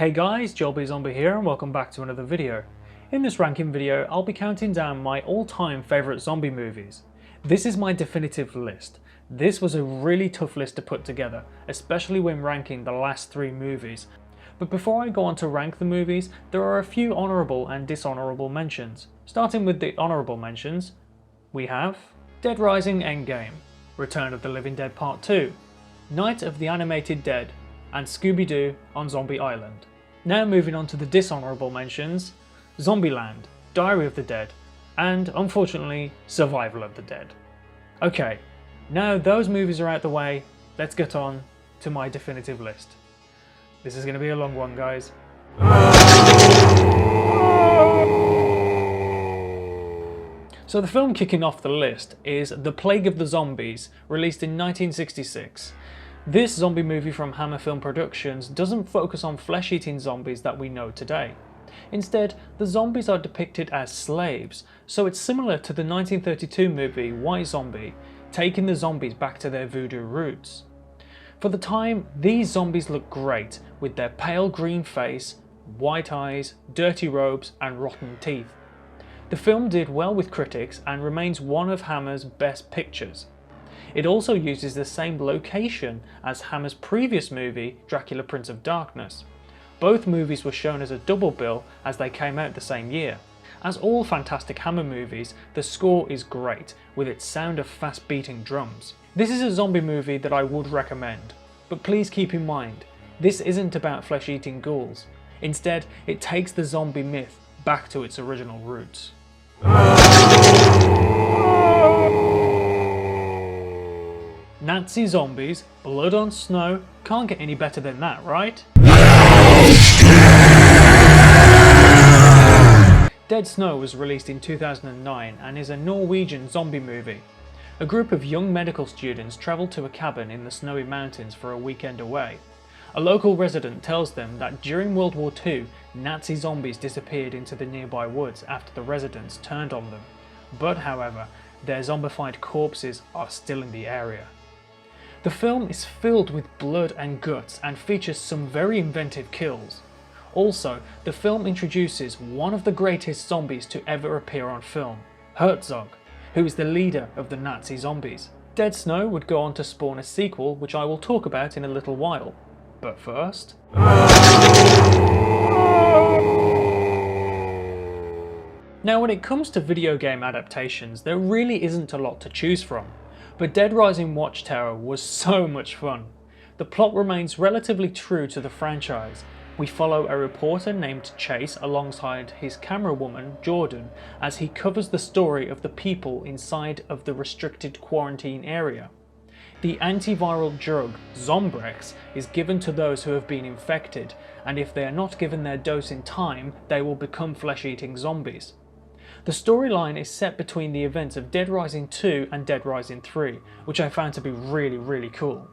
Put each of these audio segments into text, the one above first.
Hey guys, Joelby Zombie here and welcome back to another video. In this ranking video, I'll be counting down my all-time favourite zombie movies. This is my definitive list. This was a really tough list to put together, especially when ranking the last 3 movies. But before I go on to rank the movies, there are a few honourable and dishonourable mentions. Starting with the honourable mentions, we have Dead Rising Endgame, Return of the Living Dead Part 2, Night of the Animated Dead, and Scooby-Doo on Zombie Island. Now moving on to the dishonourable mentions, Zombieland, Diary of the Dead, and unfortunately, Survival of the Dead. Okay, now those movies are out the way, let's get on to my definitive list. This is going to be a long one, guys. So the film kicking off the list is The Plague of the Zombies, released in 1966. This zombie movie from Hammer Film Productions doesn't focus on flesh-eating zombies that we know today. Instead, the zombies are depicted as slaves, so it's similar to the 1932 movie White Zombie, taking the zombies back to their voodoo roots. For the time, these zombies look great, with their pale green face, white eyes, dirty robes and rotten teeth. The film did well with critics and remains one of Hammer's best pictures. It also uses the same location as Hammer's previous movie, Dracula Prince of Darkness. Both movies were shown as a double bill as they came out the same year. As all Fantastic Hammer movies, the score is great, with its sound of fast beating drums. This is a zombie movie that I would recommend, but please keep in mind, this isn't about flesh-eating ghouls. Instead, it takes the zombie myth back to its original roots. Nazi zombies, blood on snow, can't get any better than that, right? Dead Snow was released in 2009 and is a Norwegian zombie movie. A group of young medical students travel to a cabin in the snowy mountains for a weekend away. A local resident tells them that during World War II, Nazi zombies disappeared into the nearby woods after the residents turned on them. But however, their zombified corpses are still in the area. The film is filled with blood and guts and features some very inventive kills. Also, the film introduces one of the greatest zombies to ever appear on film, Herzog, who is the leader of the Nazi zombies. Dead Snow would go on to spawn a sequel, which I will talk about in a little while. But first... Now when it comes to video game adaptations, there really isn't a lot to choose from. But Dead Rising Watchtower was so much fun. The plot remains relatively true to the franchise. We follow a reporter named Chase alongside his camerawoman Jordan as he covers the story of the people inside of the restricted quarantine area. The antiviral drug Zombrex is given to those who have been infected, and if they are not given their dose in time, they will become flesh-eating zombies. The storyline is set between the events of Dead Rising 2 and Dead Rising 3, which I found to be really cool.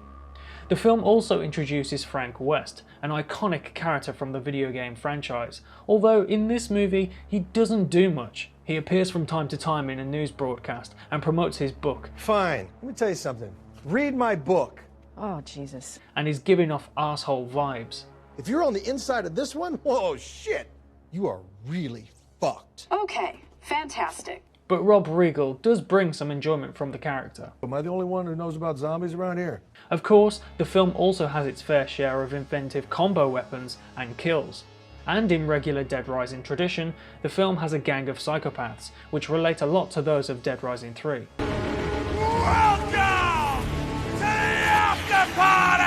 The film also introduces Frank West, an iconic character from the video game franchise, although in this movie he doesn't do much. He appears from time to time in a news broadcast and promotes his book. Fine, let me tell you something. Read my book. Oh, Jesus. And is giving off arsehole vibes. If you're on the inside of this one, whoa, shit, you are really fucked. Okay, fantastic. But Rob Riggle does bring some enjoyment from the character. Am I the only one who knows about zombies around here? Of course, the film also has its fair share of inventive combo weapons and kills. And in regular Dead Rising tradition, the film has a gang of psychopaths, which relate a lot to those of Dead Rising 3. Welcome to the after party!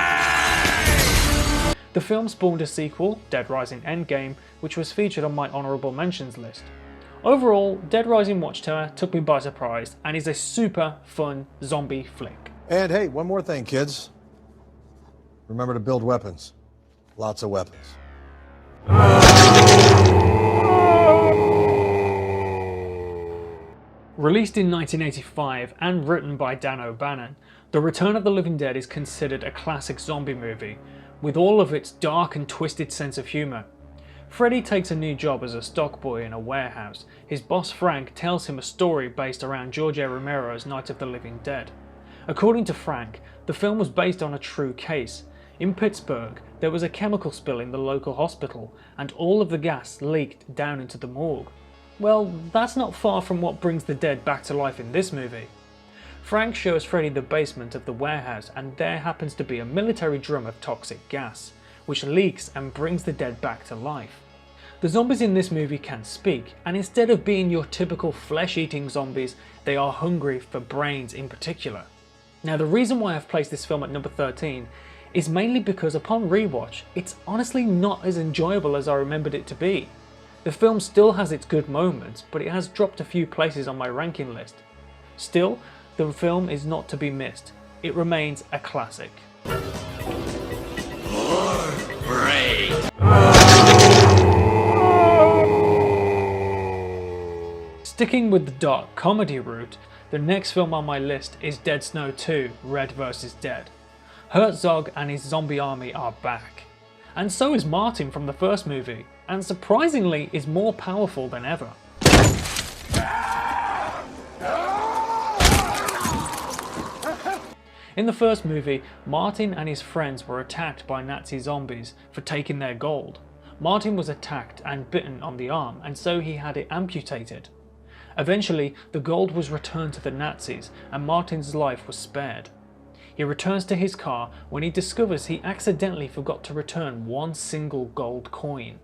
The film spawned a sequel, Dead Rising Endgame, which was featured on my honourable mentions list. Overall, Dead Rising Watchtower took me by surprise and is a super fun zombie flick. And hey, one more thing, kids. Remember to build weapons. Lots of weapons. Released in 1985 and written by Dan O'Bannon, The Return of the Living Dead is considered a classic zombie movie, with all of its dark and twisted sense of humour. Freddy takes a new job as a stock boy in a warehouse. His boss Frank tells him a story based around George A. Romero's Night of the Living Dead. According to Frank, the film was based on a true case. In Pittsburgh, there was a chemical spill in the local hospital, and all of the gas leaked down into the morgue. Well, that's not far from what brings the dead back to life in this movie. Frank shows Freddy the basement of the warehouse, and there happens to be a military drum of toxic gas, which leaks and brings the dead back to life. The zombies in this movie can speak, and instead of being your typical flesh-eating zombies, they are hungry for brains in particular. Now, the reason why I've placed this film at number 13 is mainly because upon rewatch, it's honestly not as enjoyable as I remembered it to be. The film still has its good moments, but it has dropped a few places on my ranking list. Still, the film is not to be missed. It remains a classic. Sticking with the dark comedy route, the next film on my list is Dead Snow 2: Red vs. Dead. Herzog and his zombie army are back. And so is Martin from the first movie, and surprisingly is more powerful than ever. In the first movie, Martin and his friends were attacked by Nazi zombies for taking their gold. Martin was attacked and bitten on the arm, and so he had it amputated. Eventually, the gold was returned to the Nazis, and Martin's life was spared. He returns to his car when he discovers he accidentally forgot to return one single gold coin.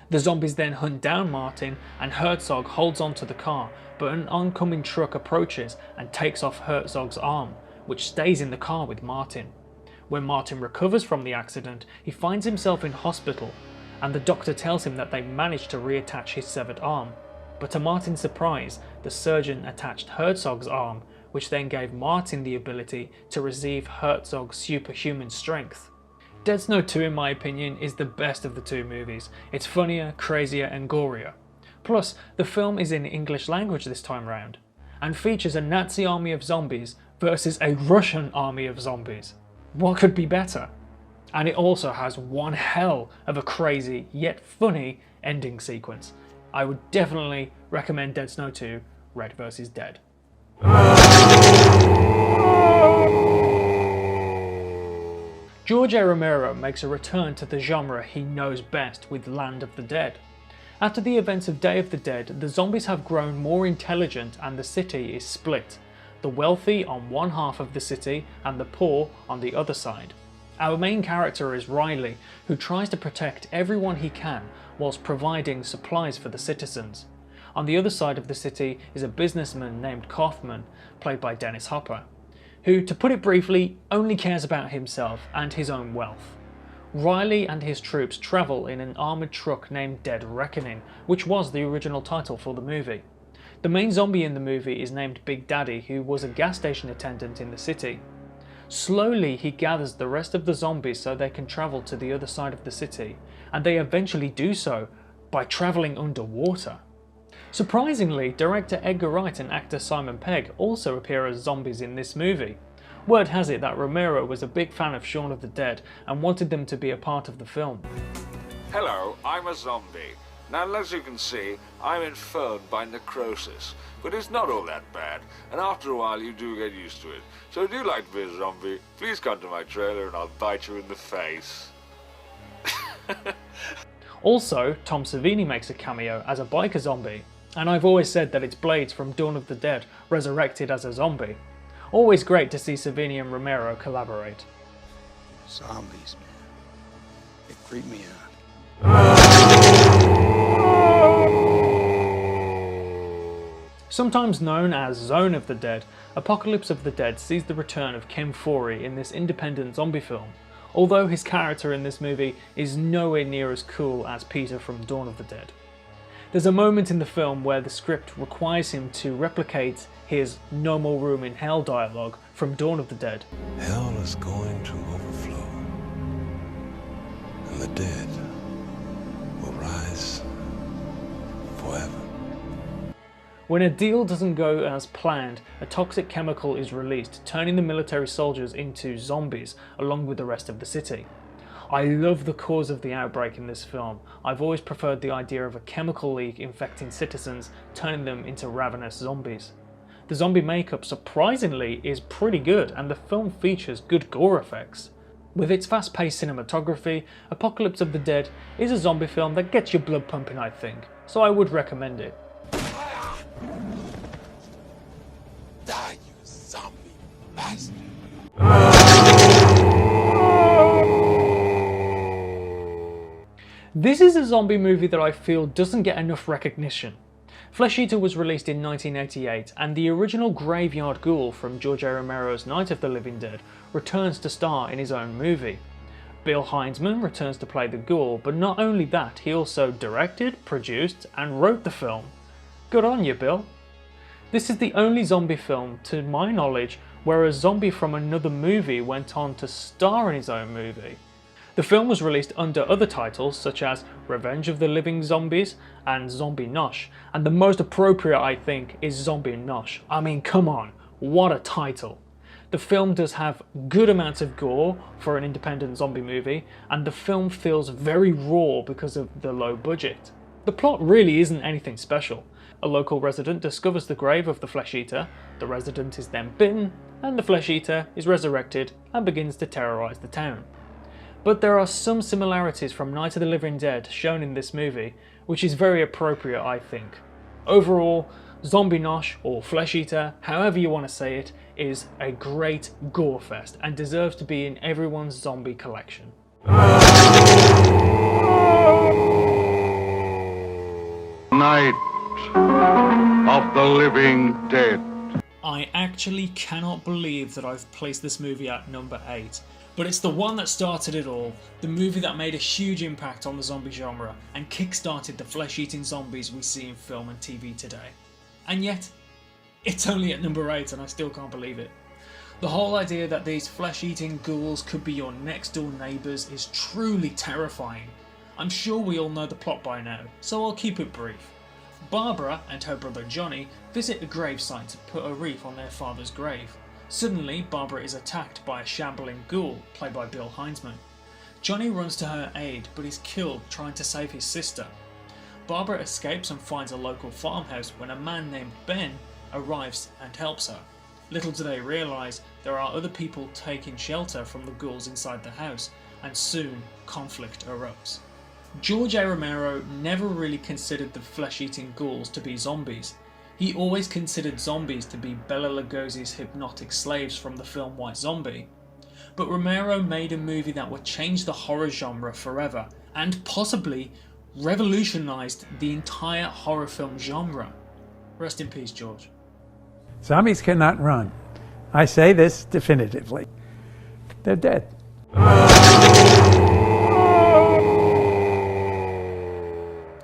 The zombies then hunt down Martin, and Herzog holds onto the car, but an oncoming truck approaches and takes off Herzog's arm, which stays in the car with Martin. When Martin recovers from the accident, he finds himself in hospital, and the doctor tells him that they managed to reattach his severed arm. But to Martin's surprise, the surgeon attached Herzog's arm, which then gave Martin the ability to receive Herzog's superhuman strength. Dead Snow 2, in my opinion, is the best of the two movies. It's funnier, crazier and gorier. Plus, the film is in English language this time round, and features a Nazi army of zombies versus a Russian army of zombies. What could be better? And it also has one hell of a crazy yet funny ending sequence. I would definitely recommend Dead Snow 2: Red vs. Dead. George A. Romero makes a return to the genre he knows best with Land of the Dead. After the events of Day of the Dead, the zombies have grown more intelligent and the city is split. The wealthy on one half of the city and the poor on the other side. Our main character is Riley, who tries to protect everyone he can whilst providing supplies for the citizens. On the other side of the city is a businessman named Kaufman, played by Dennis Hopper, who, to put it briefly, only cares about himself and his own wealth. Riley and his troops travel in an armoured truck named Dead Reckoning, which was the original title for the movie. The main zombie in the movie is named Big Daddy, who was a gas station attendant in the city. Slowly he gathers the rest of the zombies so they can travel to the other side of the city, and they eventually do so by travelling underwater. Surprisingly, director Edgar Wright and actor Simon Pegg also appear as zombies in this movie. Word has it that Romero was a big fan of Shaun of the Dead and wanted them to be a part of the film. Hello, I'm a zombie. Now, as you can see, I'm infirmed by necrosis, but it's not all that bad, and after a while you do get used to it. So if you like to be a zombie, please come to my trailer and I'll bite you in the face. Also, Tom Savini makes a cameo as a biker zombie, and I've always said that it's Blades from Dawn of the Dead resurrected as a zombie. Always great to see Savini and Romero collaborate. Zombies, man. They creep me out. Sometimes known as Zone of the Dead, Apocalypse of the Dead sees the return of Ken Foree in this independent zombie film, although his character in this movie is nowhere near as cool as Peter from Dawn of the Dead. There's a moment in the film where the script requires him to replicate his "No more room in hell" dialogue from Dawn of the Dead. Hell is going to overflow, and the dead will rise forever. When a deal doesn't go as planned, a toxic chemical is released, turning the military soldiers into zombies along with the rest of the city. I love the cause of the outbreak in this film. I've always preferred the idea of a chemical leak infecting citizens, turning them into ravenous zombies. The zombie makeup, surprisingly, is pretty good, and the film features good gore effects. With its fast-paced cinematography, Apocalypse of the Dead is a zombie film that gets your blood pumping, I think, so I would recommend it. Die, you zombie bastard. This is a zombie movie that I feel doesn't get enough recognition. Flesh Eater was released in 1988, and the original graveyard ghoul from George A. Romero's Night of the Living Dead returns to star in his own movie. Bill Heinzman returns to play the ghoul, but not only that, he also directed, produced, and wrote the film. Good on you, Bill. This is the only zombie film, to my knowledge, where a zombie from another movie went on to star in his own movie. The film was released under other titles such as Revenge of the Living Zombies and Zombie Nosh, and the most appropriate, I think, is Zombie Nosh. I mean, come on, what a title. The film does have good amounts of gore for an independent zombie movie, and the film feels very raw because of the low budget. The plot really isn't anything special. A local resident discovers the grave of the Flesh Eater, the resident is then bitten, and the Flesh Eater is resurrected and begins to terrorise the town. But there are some similarities from Night of the Living Dead shown in this movie, which is very appropriate, I think. Overall, Zombie Nosh, or Flesh Eater, however you want to say it, is a great gore fest and deserves to be in everyone's zombie collection. Night of the Living Dead. I actually cannot believe that I've placed this movie at number 8. But it's the one that started it all, the movie that made a huge impact on the zombie genre and kick-started the flesh-eating zombies we see in film and TV today. And yet, it's only at number 8 and I still can't believe it. The whole idea that these flesh-eating ghouls could be your next-door neighbours is truly terrifying. I'm sure we all know the plot by now, so I'll keep it brief. Barbara and her brother Johnny visit a gravesite to put a wreath on their father's grave. Suddenly, Barbara is attacked by a shambling ghoul, played by Bill Heinzman. Johnny runs to her aid, but is killed trying to save his sister. Barbara escapes and finds a local farmhouse when a man named Ben arrives and helps her. Little do they realise, there are other people taking shelter from the ghouls inside the house, and soon conflict erupts. George A. Romero never really considered the flesh-eating ghouls to be zombies. He always considered zombies to be Bela Lugosi's hypnotic slaves from the film White Zombie. But Romero made a movie that would change the horror genre forever, and possibly revolutionised the entire horror film genre. Rest in peace, George. Zombies cannot run. I say this definitively. They're dead.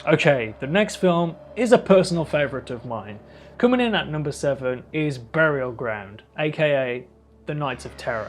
Okay, the next film is a personal favourite of mine. Coming in at number 7 is Burial Ground, aka The Nights of Terror.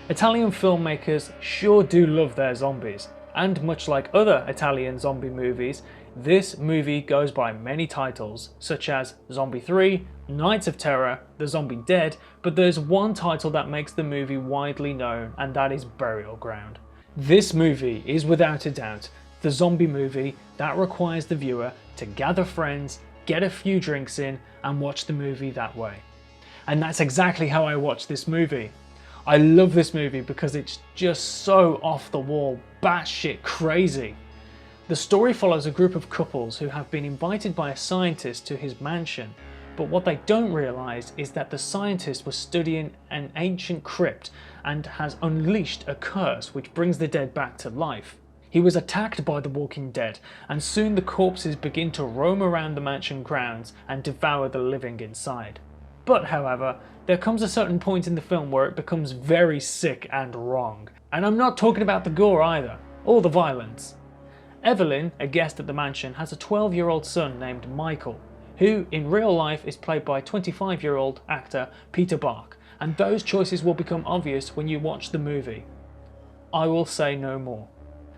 Italian filmmakers sure do love their zombies, and much like other Italian zombie movies, this movie goes by many titles, such as Zombie 3, Nights of Terror, The Zombie Dead, but there's one title that makes the movie widely known, and that is Burial Ground. This movie is without a doubt the zombie movie that requires the viewer to gather friends, get a few drinks in, and watch the movie that way. And that's exactly how I watched this movie. I love this movie because it's just so off the wall, batshit crazy. The story follows a group of couples who have been invited by a scientist to his mansion, but what they don't realise is that the scientist was studying an ancient crypt and has unleashed a curse which brings the dead back to life. He was attacked by the walking dead, and soon the corpses begin to roam around the mansion grounds and devour the living inside. But however, there comes a certain point in the film where it becomes very sick and wrong. And I'm not talking about the gore either, or the violence. Evelyn, a guest at the mansion, has a 12-year-old son named Michael, who in real life is played by 25-year-old actor Peter Bach, and those choices will become obvious when you watch the movie. I will say no more.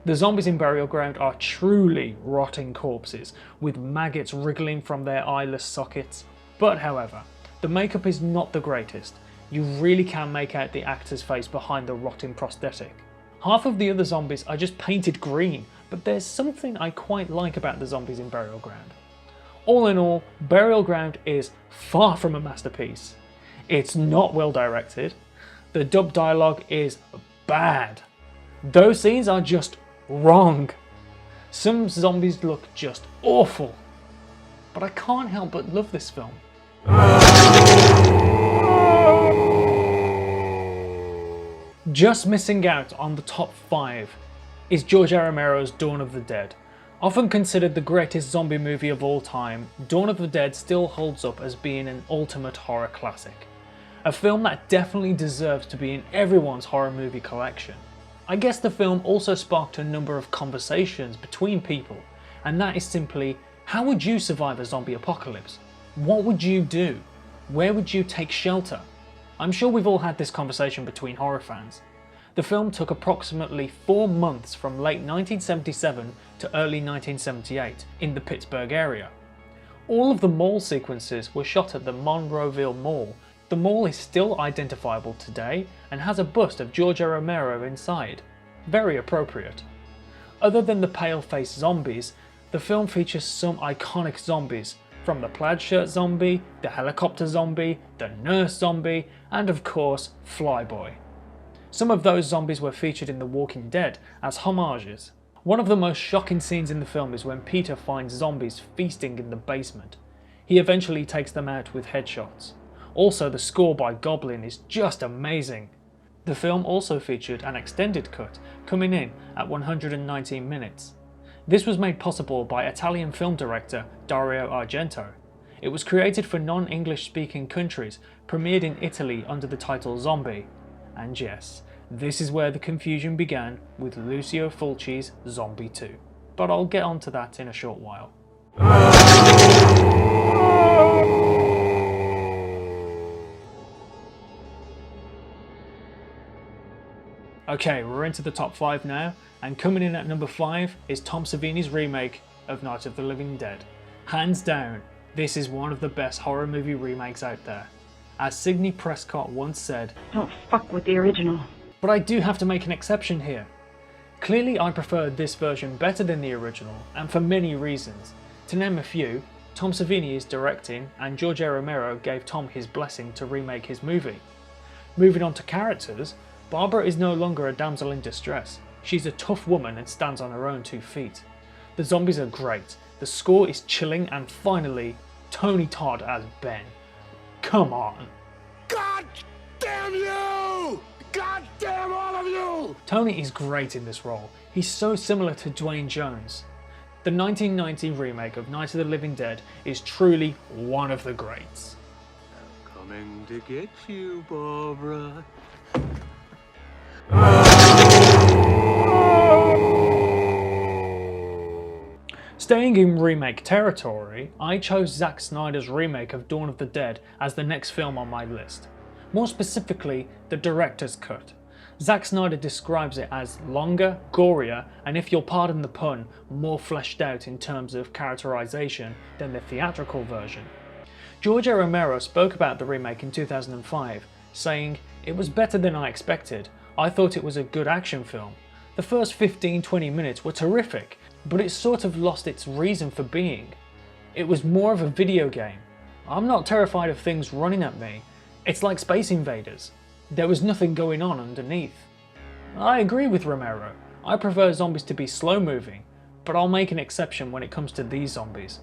The zombies in Burial Ground are truly rotting corpses, with maggots wriggling from their eyeless sockets. But however, the makeup is not the greatest. You really can make out the actor's face behind the rotting prosthetic. Half of the other zombies are just painted green, but there's something I quite like about the zombies in Burial Ground. All in all, Burial Ground is far from a masterpiece. It's not well directed, the dub dialogue is bad, Those scenes are just wrong. Some zombies look just awful. But I can't help but love this film. Just missing out on the top 5 is George A. Romero's Dawn of the Dead. Often considered the greatest zombie movie of all time, Dawn of the Dead still holds up as being an ultimate horror classic. A film that definitely deserves to be in everyone's horror movie collection. I guess the film also sparked a number of conversations between people, and that is simply, how would you survive a zombie apocalypse? What would you do? Where would you take shelter? I'm sure we've all had this conversation between horror fans. The film took approximately 4 months from late 1977 to early 1978 in the Pittsburgh area. All of the mall sequences were shot at the Monroeville Mall. The mall is still identifiable today and has a bust of George A. Romero inside. Very appropriate. Other than the pale-faced zombies, the film features some iconic zombies, from the plaid shirt zombie, the helicopter zombie, the nurse zombie, and of course, Flyboy. Some of those zombies were featured in The Walking Dead as homages. One of the most shocking scenes in the film is when Peter finds zombies feasting in the basement. He eventually takes them out with headshots. Also, the score by Goblin is just amazing. The film also featured an extended cut, coming in at 119 minutes. This was made possible by Italian film director Dario Argento. It was created for non-English speaking countries, premiered in Italy under the title Zombie. And yes, this is where the confusion began with Lucio Fulci's Zombie 2. But I'll get onto that in a short while. Okay, we're into the top 5 now, and coming in at number 5 is Tom Savini's remake of Night of the Living Dead. Hands down, this is one of the best horror movie remakes out there. As Sidney Prescott once said, Don't fuck with the original. but I do have to make an exception here. Clearly I preferred this version better than the original, and for many reasons. To name a few, Tom Savini is directing, and George A. Romero gave Tom his blessing to remake his movie. Moving on to characters, Barbara is no longer a damsel in distress. She's a tough woman and stands on her own 2 feet. The zombies are great, the score is chilling, and finally, Tony Todd as Ben. Come on. God damn you! God damn all of you! Tony is great in this role. He's so similar to Dwayne Jones. The 1990 remake of Night of the Living Dead is truly one of the greats. Coming to get you, Barbara. Staying in remake territory, I chose Zack Snyder's remake of Dawn of the Dead as the next film on my list. More specifically, the director's cut. Zack Snyder describes it as longer, gorier, and if you'll pardon the pun, more fleshed out in terms of characterization than the theatrical version. George A. Romero spoke about the remake in 2005, saying, "It was better than I expected. I thought it was a good action film. The first 15-20 minutes were terrific, but it sort of lost its reason for being. It was more of a video game. I'm not terrified of things running at me. It's like Space Invaders. There was nothing going on underneath." I agree with Romero. I prefer zombies to be slow moving, but I'll make an exception when it comes to these zombies.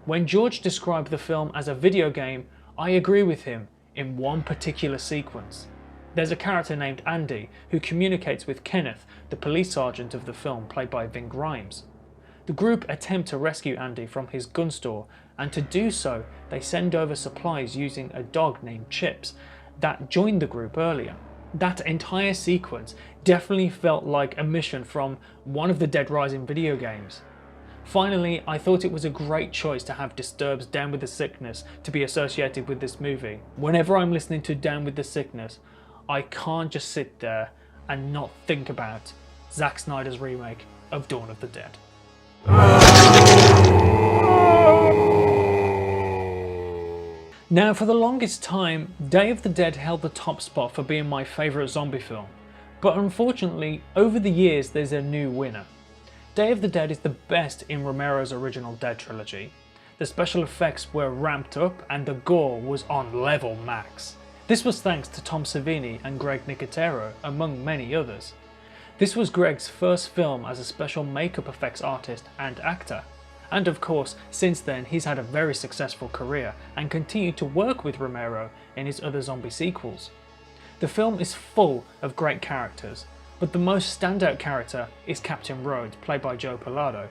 When George described the film as a video game, I agree with him in one particular sequence. There's a character named Andy who communicates with Kenneth, the police sergeant of the film, played by Ving Rhames. The group attempt to rescue Andy from his gun store, and to do so, they send over supplies using a dog named Chips that joined the group earlier. That entire sequence definitely felt like a mission from one of the Dead Rising video games. Finally, I thought it was a great choice to have Disturbed's Down with the Sickness to be associated with this movie. Whenever I'm listening to Down with the Sickness, I can't just sit there and not think about Zack Snyder's remake of Dawn of the Dead. Now, for the longest time, Day of the Dead held the top spot for being my favourite zombie film, but unfortunately, over the years there's a new winner. Day of the Dead is the best in Romero's original Dead trilogy. The special effects were ramped up and the gore was on level max. This was thanks to Tom Savini and Greg Nicotero, among many others. This was Greg's first film as a special makeup effects artist and actor, and of course since then he's had a very successful career and continued to work with Romero in his other zombie sequels. The film is full of great characters, but the most standout character is Captain Rhodes, played by Joe Pilato,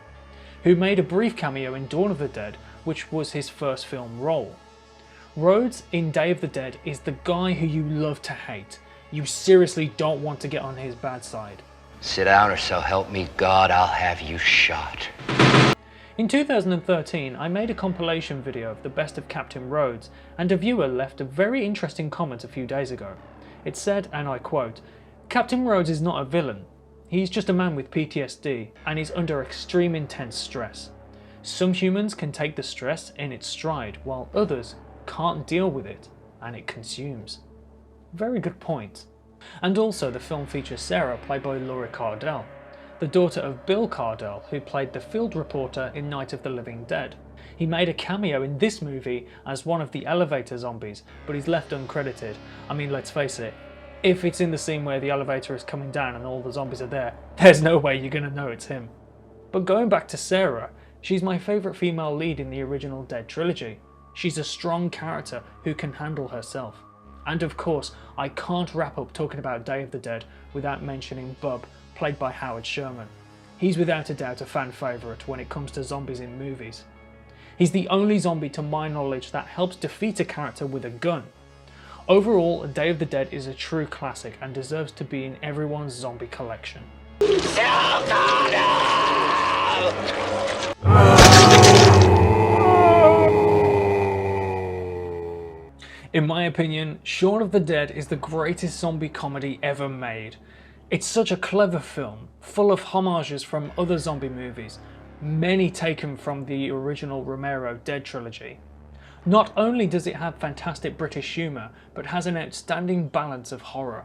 who made a brief cameo in Dawn of the Dead, which was his first film role. Rhodes in Day of the Dead is the guy who you love to hate. You seriously don't want to get on his bad side. Sit down or so help me God, I'll have you shot. In 2013, I made a compilation video of the best of Captain Rhodes, and a viewer left a very interesting comment a few days ago. It said, and I quote, "Captain Rhodes is not a villain. He's just a man with PTSD, and he's under extreme intense stress. Some humans can take the stress in its stride, while others can't deal with it, and it consumes." Very good point. And also the film features Sarah, played by Laurie Cardell, the daughter of Bill Cardell, who played the field reporter in Night of the Living Dead. He made a cameo in this movie as one of the elevator zombies, but he's left uncredited. I mean, let's face it, if it's in the scene where the elevator is coming down and all the zombies are there, there's no way you're gonna know it's him. But going back to Sarah, she's my favourite female lead in the original Dead trilogy. She's a strong character who can handle herself. And of course, I can't wrap up talking about Day of the Dead without mentioning Bub, played by Howard Sherman. He's without a doubt a fan favourite when it comes to zombies in movies. He's the only zombie to my knowledge that helps defeat a character with a gun. Overall, Day of the Dead is a true classic and deserves to be in everyone's zombie collection. In my opinion, Shaun of the Dead is the greatest zombie comedy ever made. It's such a clever film, full of homages from other zombie movies, many taken from the original Romero Dead trilogy. Not only does it have fantastic British humour, but has an outstanding balance of horror.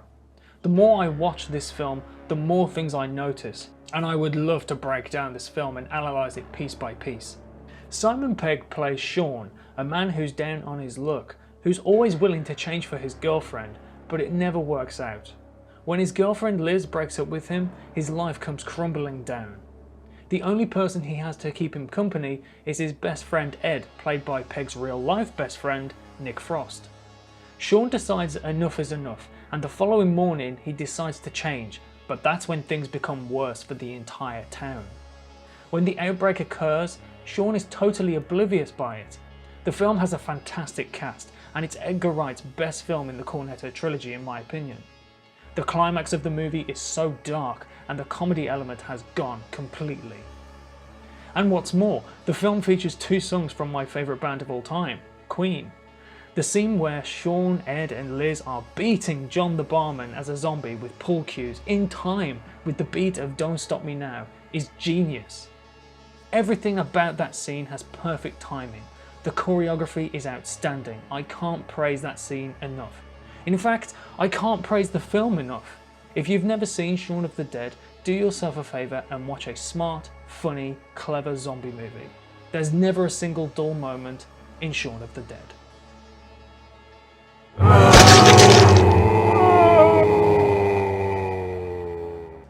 The more I watch this film, the more things I notice, and I would love to break down this film and analyse it piece by piece. Simon Pegg plays Shaun, a man who's down on his luck, who's always willing to change for his girlfriend, but it never works out. When his girlfriend Liz breaks up with him, his life comes crumbling down. The only person he has to keep him company is his best friend Ed, played by Pegg's real-life best friend, Nick Frost. Shaun decides enough is enough, and the following morning he decides to change, but that's when things become worse for the entire town. When the outbreak occurs, Shaun is totally oblivious by it. The film has a fantastic cast, and it's Edgar Wright's best film in the Cornetto trilogy in my opinion. The climax of the movie is so dark, and the comedy element has gone completely. And what's more, the film features two songs from my favourite band of all time, Queen. The scene where Shaun, Ed and Liz are beating John the barman as a zombie with pool cues in time with the beat of Don't Stop Me Now is genius. Everything about that scene has perfect timing. The choreography is outstanding. I can't praise that scene enough. In fact, I can't praise the film enough. If you've never seen Shaun of the Dead, do yourself a favour and watch a smart, funny, clever zombie movie. There's never a single dull moment in Shaun of the Dead.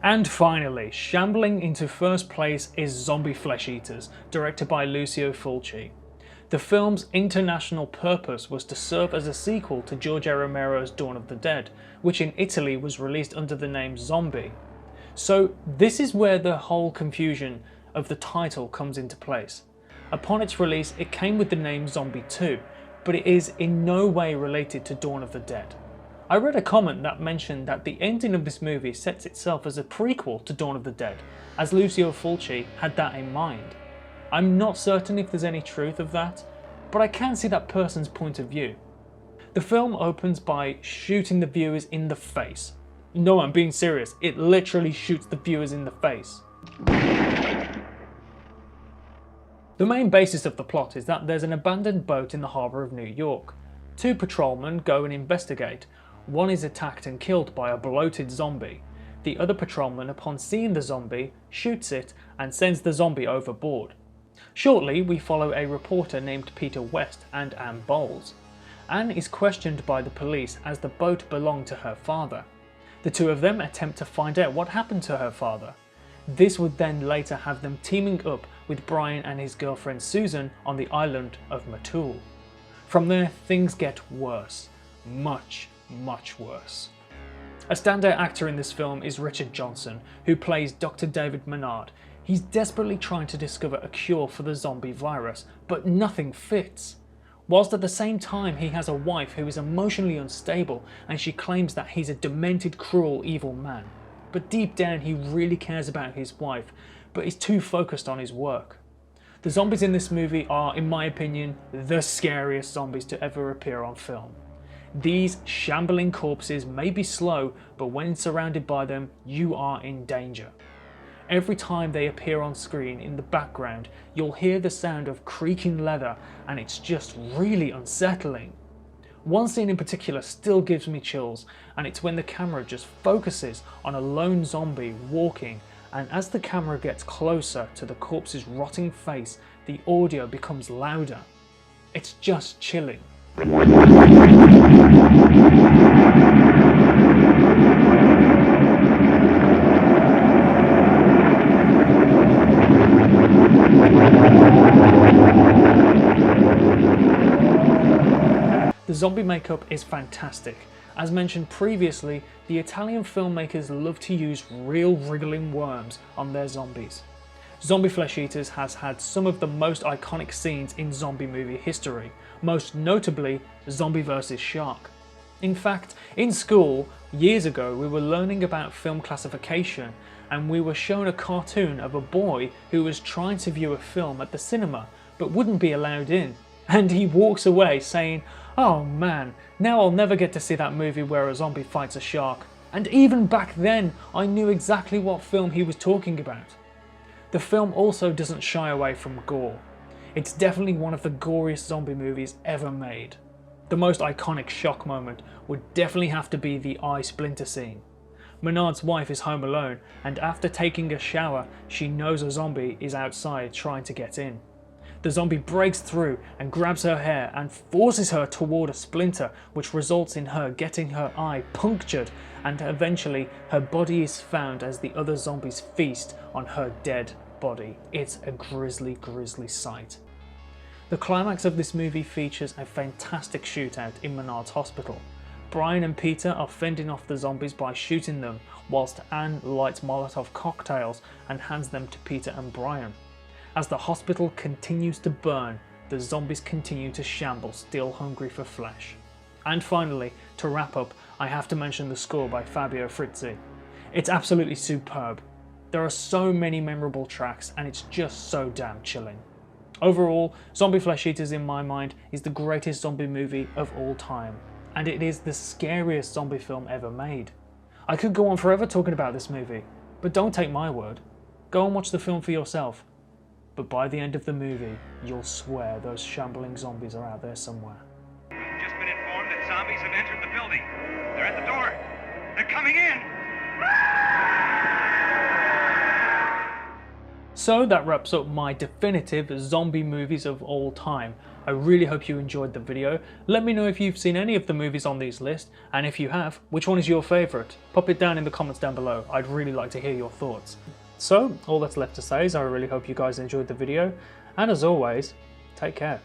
And finally, shambling into first place is Zombie Flesh Eaters, directed by Lucio Fulci. The film's international purpose was to serve as a sequel to George A. Romero's Dawn of the Dead, which in Italy was released under the name Zombie. So this is where the whole confusion of the title comes into place. Upon its release, it came with the name Zombie 2, but it is in no way related to Dawn of the Dead. I read a comment that mentioned that the ending of this movie sets itself as a prequel to Dawn of the Dead, as Lucio Fulci had that in mind. I'm not certain if there's any truth of that, but I can see that person's point of view. The film opens by shooting the viewers in the face. No, I'm being serious, it literally shoots the viewers in the face. The main basis of the plot is that there's an abandoned boat in the harbour of New York. Two patrolmen go and investigate. One is attacked and killed by a bloated zombie. The other patrolman, upon seeing the zombie, shoots it and sends the zombie overboard. Shortly, we follow a reporter named Peter West and Anne Bowles. Anne is questioned by the police as the boat belonged to her father. The two of them attempt to find out what happened to her father. This would then later have them teaming up with Brian and his girlfriend Susan on the island of Matul. From there, things get worse. Much, much worse. A standout actor in this film is Richard Johnson, who plays Dr. David Menard. He's desperately trying to discover a cure for the zombie virus, but nothing fits. Whilst at the same time he has a wife who is emotionally unstable and she claims that he's a demented, cruel, evil man. But deep down he really cares about his wife, but is too focused on his work. The zombies in this movie are, in my opinion, the scariest zombies to ever appear on film. These shambling corpses may be slow, but when surrounded by them, you are in danger. Every time they appear on screen in the background, you'll hear the sound of creaking leather, and it's just really unsettling. One scene in particular still gives me chills, and it's when the camera just focuses on a lone zombie walking, and as the camera gets closer to the corpse's rotting face, the audio becomes louder. It's just chilling. The zombie makeup is fantastic. As mentioned previously, the Italian filmmakers love to use real wriggling worms on their zombies. Zombie Flesh Eaters has had some of the most iconic scenes in zombie movie history, most notably Zombie vs. Shark. In fact, in school, years ago, we were learning about film classification and we were shown a cartoon of a boy who was trying to view a film at the cinema but wouldn't be allowed in. And he walks away saying, "Oh man, now I'll never get to see that movie where a zombie fights a shark." And even back then, I knew exactly what film he was talking about. The film also doesn't shy away from gore. It's definitely one of the goriest zombie movies ever made. The most iconic shock moment would definitely have to be the eye splinter scene. Menard's wife is home alone, and after taking a shower, she knows a zombie is outside trying to get in. The zombie breaks through and grabs her hair and forces her toward a splinter, which results in her getting her eye punctured, and eventually her body is found as the other zombies feast on her dead body. It's a grisly, grisly sight. The climax of this movie features a fantastic shootout in Menard's hospital. Brian and Peter are fending off the zombies by shooting them, whilst Anne lights Molotov cocktails and hands them to Peter and Brian. As the hospital continues to burn, the zombies continue to shamble, still hungry for flesh. And finally, to wrap up, I have to mention the score by Fabio Frizzi. It's absolutely superb. There are so many memorable tracks and it's just so damn chilling. Overall, Zombie Flesh Eaters in my mind is the greatest zombie movie of all time, and it is the scariest zombie film ever made. I could go on forever talking about this movie, but don't take my word. Go and watch the film for yourself. But by the end of the movie, you'll swear those shambling zombies are out there somewhere. We've just been informed that zombies have entered the building. They're at the door. They're coming in. So that wraps up my definitive zombie movies of all time. I really hope you enjoyed the video. Let me know if you've seen any of the movies on this list, and if you have, which one is your favourite? Pop it down in the comments down below. I'd really like to hear your thoughts. So all that's left to say is I really hope you guys enjoyed the video, and as always, take care.